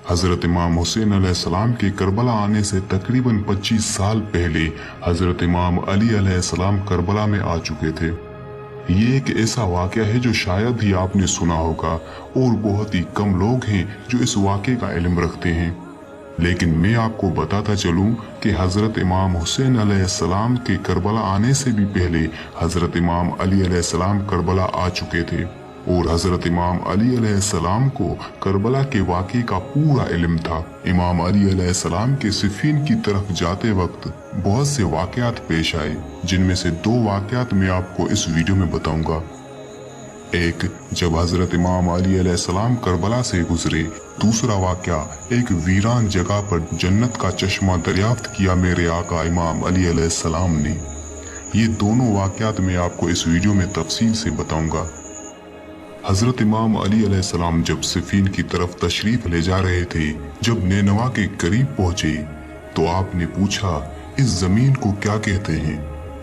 हज़रत इमाम हुसैन अलैहिस्सलाम के करबला आने से तकरीबन 25 साल पहले हज़रत इमाम अली अलैहिस्सलाम करबला में आ चुके थे। ये एक ऐसा वाक़या है जो शायद ही आपने सुना होगा और बहुत ही कम लोग हैं जो इस वाक़े का इल्म रखते हैं। लेकिन मैं आपको बताता चलूं कि हज़रत इमाम हुसैन अलैहिस्सलाम के करबला आने से भी पहले हज़रत इमाम अली अलैहिस्सलाम करबला आ चुके थे और हज़रत इमाम अली अलैहिस्सलाम को करबला के वाक़े का पूरा इल्म था। इमाम अली अलैहिस्सलाम के सिफ़ीन की तरफ जाते वक्त बहुत से वाक़यात पेश आए, जिनमें से 2 वाक़यात मैं आपको इस वीडियो में बताऊंगा। एक, जब हज़रत इमाम अली अलैहिस्सलाम करबला से गुजरे। दूसरा वाक़या, एक वीरान जगह पर जन्नत का चश्मा दरियाफ्त किया मेरे आका इमाम अली अलैहिस्सलाम ने। ये दोनों वाक़यात मैं आपको इस वीडियो में तफसील से बताऊंगा। हज़रत इमाम अली अलैहिस्सलाम जब सिफ़ीन की तरफ तशरीफ ले जा रहे थे, जब नैनवा के करीब पहुंचे तो आपने पूछा, इस जमीन को क्या कहते हैं?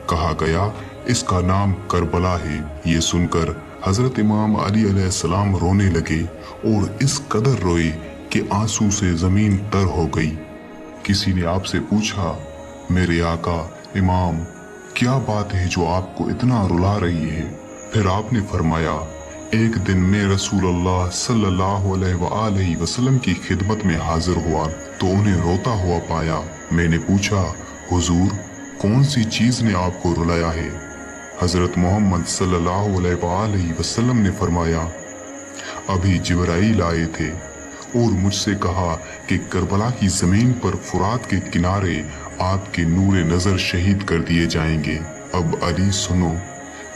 कहा गया, इसका नाम करबला है। ये सुनकर हज़रत इमाम अली अलैहिस्सलाम रोने लगे और इस कदर रोए कि आंसू से जमीन तर हो गई। किसी ने आपसे पूछा, मेरे आका इमाम, क्या बात है जो आपको इतना रुला रही है? फिर आपने फरमाया, एक दिन मैं रसूलुल्लाह सल्लल्लाहु अलैहि वसल्लम की खिदमत में हाजिर हुआ तो उन्हें रोता हुआ पाया। मैंने पूछा, हुजूर, कौन सी चीज ने आपको रुलाया है? हजरत मोहम्मद सल्लल्लाहु अलैहि वसल्लम ने फरमाया, अभी जिब्राइल आए थे और मुझसे कहा कि करबला की जमीन पर फुरात के किनारे आपके नूरे नजर शहीद कर दिए जाएंगे। अब अली सुनो,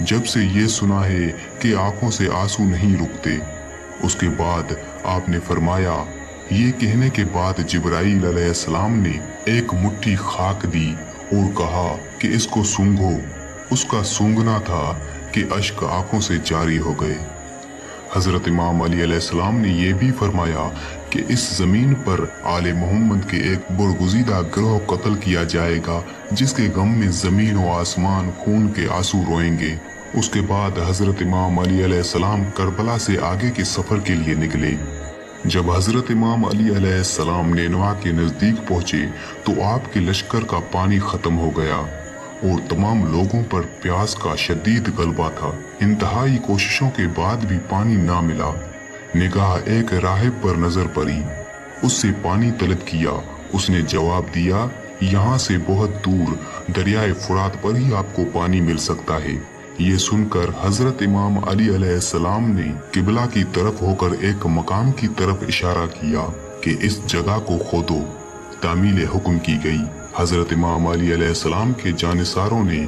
जब से ये सुना है कि आंखों से आंसू नहीं रुकते। उसके बाद आपने फरमाया, ये कहने के बाद जिब्राइल अलैहिस्सलाम ने एक मुट्ठी खाक दी और कहा कि इसको सूंघो। उसका सूंघना था कि अश्क आंखों से जारी हो गए। हजरत इमाम अली अलैहिस्सलाम ने यह भी फरमाया कि इस जमीन पर आले मोहम्मद के एक बरगुज़ीदा गिरोह कत्ल किया जाएगा, जिसके गम में जमीन व आसमान खून के आंसू रोएंगे। उसके बाद हजरत इमाम अली अलैहिस्सलाम करबला से आगे के सफर के लिए निकले। जब हजरत इमाम अली अलैहिस्सलाम नैनवा के नजदीक पहुंचे तो आपके लश्कर का पानी खत्म हो गया और तमाम लोगों पर प्यास का शदीद गलबा था। इंतहाई कोशिशों के बाद भी पानी ना मिला। निगाह एक राहिब पर नजर पड़ी, उससे पानी तलब किया। उसने जवाब दिया, यहाँ से बहुत दूर दरियाए फुरात पर ही आपको पानी मिल सकता है। ये सुनकर हजरत इमाम अली अलैहिस्सलाम ने किबला की तरफ होकर एक मकाम की तरफ इशारा किया कि इस जगह को खोदो। तामील हुक्म की गई। हजरत इमाम अली अलैहिस्सलाम के जानिसारों ने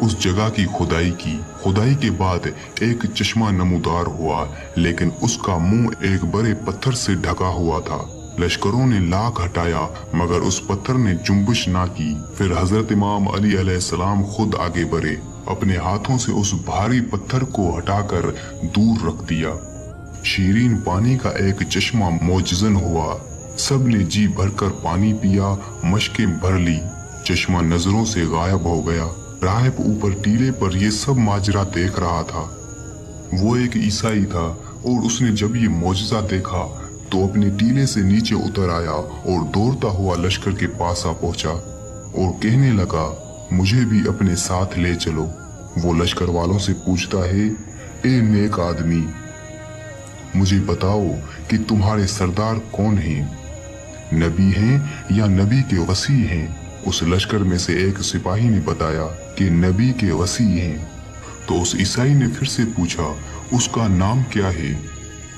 उस जगह की खुदाई की। खुदाई के बाद एक चश्मा नमूदार हुआ, लेकिन उसका मुंह एक बड़े पत्थर से ढका हुआ था। लश्करों ने लाख हटाया मगर उस पत्थर ने जुम्बिश ना की। फिर हजरत इमाम अली अलैहिस्सलाम खुद आगे बढ़े, अपने हाथों से उस भारी पत्थर को हटाकर दूर रख दिया। शीरीन पानी का एक चश्मा मौजज़न हुआ। सब ने जी भरकर पानी पिया, मशकें भर ली। चश्मा नजरों से गायब हो गया। राहिब ऊपर टीले पर ये सब माजरा देख रहा था। वो एक ईसाई था और उसने जब ये मौजज़ा देखा तो अपने टीले से नीचे उतर आया और दौड़ता हुआ लश्कर के पास आ पहुंचा और कहने लगा, मुझे भी अपने साथ ले चलो। वो लश्कर वालों से पूछता है, ए नेक आदमी, मुझे बताओ कि तुम्हारे सरदार कौन हैं? नबी हैं या नबी के वसी हैं? उस लश्कर में से एक सिपाही ने बताया कि नबी के वसी हैं। तो उस ईसाई ने फिर से पूछा, उसका नाम क्या है?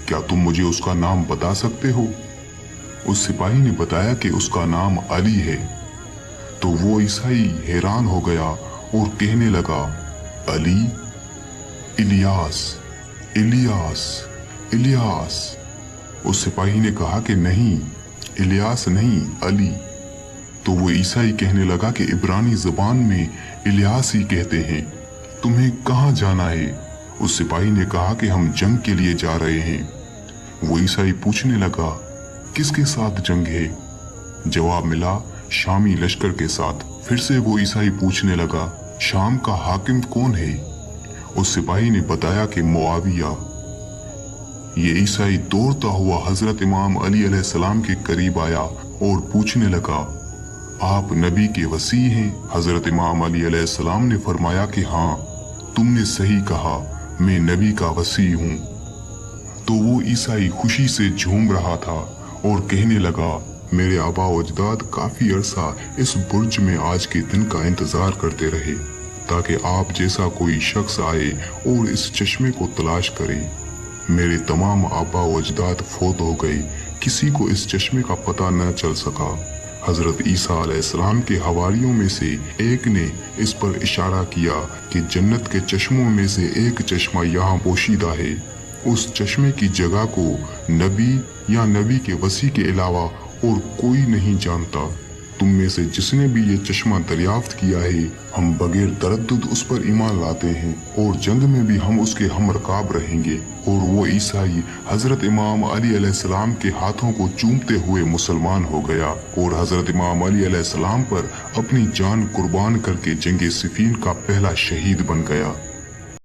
क्या तुम मुझे उसका नाम बता सकते हो? उस सिपाही ने बताया कि उसका नाम अली है। तो वो ईसाई हैरान हो गया और कहने लगा, अली? इलियास, इलियास, इलियास। उस सिपाही ने कहा कि नहीं, इलियास नहीं, अली। तो वो ईसाई कहने लगा कि इब्रानी ज़बान में इलियास ही कहते हैं। तुम्हें कहाँ जाना है? उस सिपाही ने कहा कि हम जंग के लिए जा रहे हैं। वो ईसाई पूछने लगा, किसके साथ जंग है? जवाब मिला, शामी लश्कर के साथ। फिर से वो ईसाई पूछने लगा, शाम का हाकिम कौन है? उस सिपाही ने बताया कि मुआविया। ये ईसाई दौड़ता हुआ हजरत इमाम अली अलैहिस्सलाम के करीब आया और पूछने लगा, आप नबी के वसी हैं? हजरत इमाम अली अलैहिस्सलाम ने फरमाया कि हाँ, तुमने सही कहा, मैं नबी का वसी हूँ। तो वो ईसाई खुशी से झूम रहा था और कहने लगा, मेरे आबा व अजदाद काफी अरसा इस बुर्ज में आज के दिन का इंतजार करते रहे ताकि आप जैसा कोई शख्स आए और इस चश्मे को तलाश करे। मेरे तमाम आबा व अजदाद फौत हो गए, किसी को इस चश्मे का पता न चल सका। हजरत ईसा अलैहिस्सलाम के हवारियों में से एक ने इस पर इशारा किया कि जन्नत के चश्मों में से एक चश्मा यहाँ पोशीदा है। उस चश्मे की जगह को नबी या नबी के वसी के अलावा और कोई नहीं जानता। तुम में से जिसने भी ये चश्मा दरियाफ्त किया है, हम बगैर तरद्दुद उस पर ईमान लाते हैं और जंग में भी हम उसके हमरकाब रहेंगे। और वो ईसाई हजरत इमाम अली अलैहिस्सलाम के हाथों को चूमते हुए मुसलमान हो गया और हजरत इमाम अली अलैहिस्सलाम पर अपनी जान कुर्बान करके जंगे सिफीन का पहला शहीद बन गया।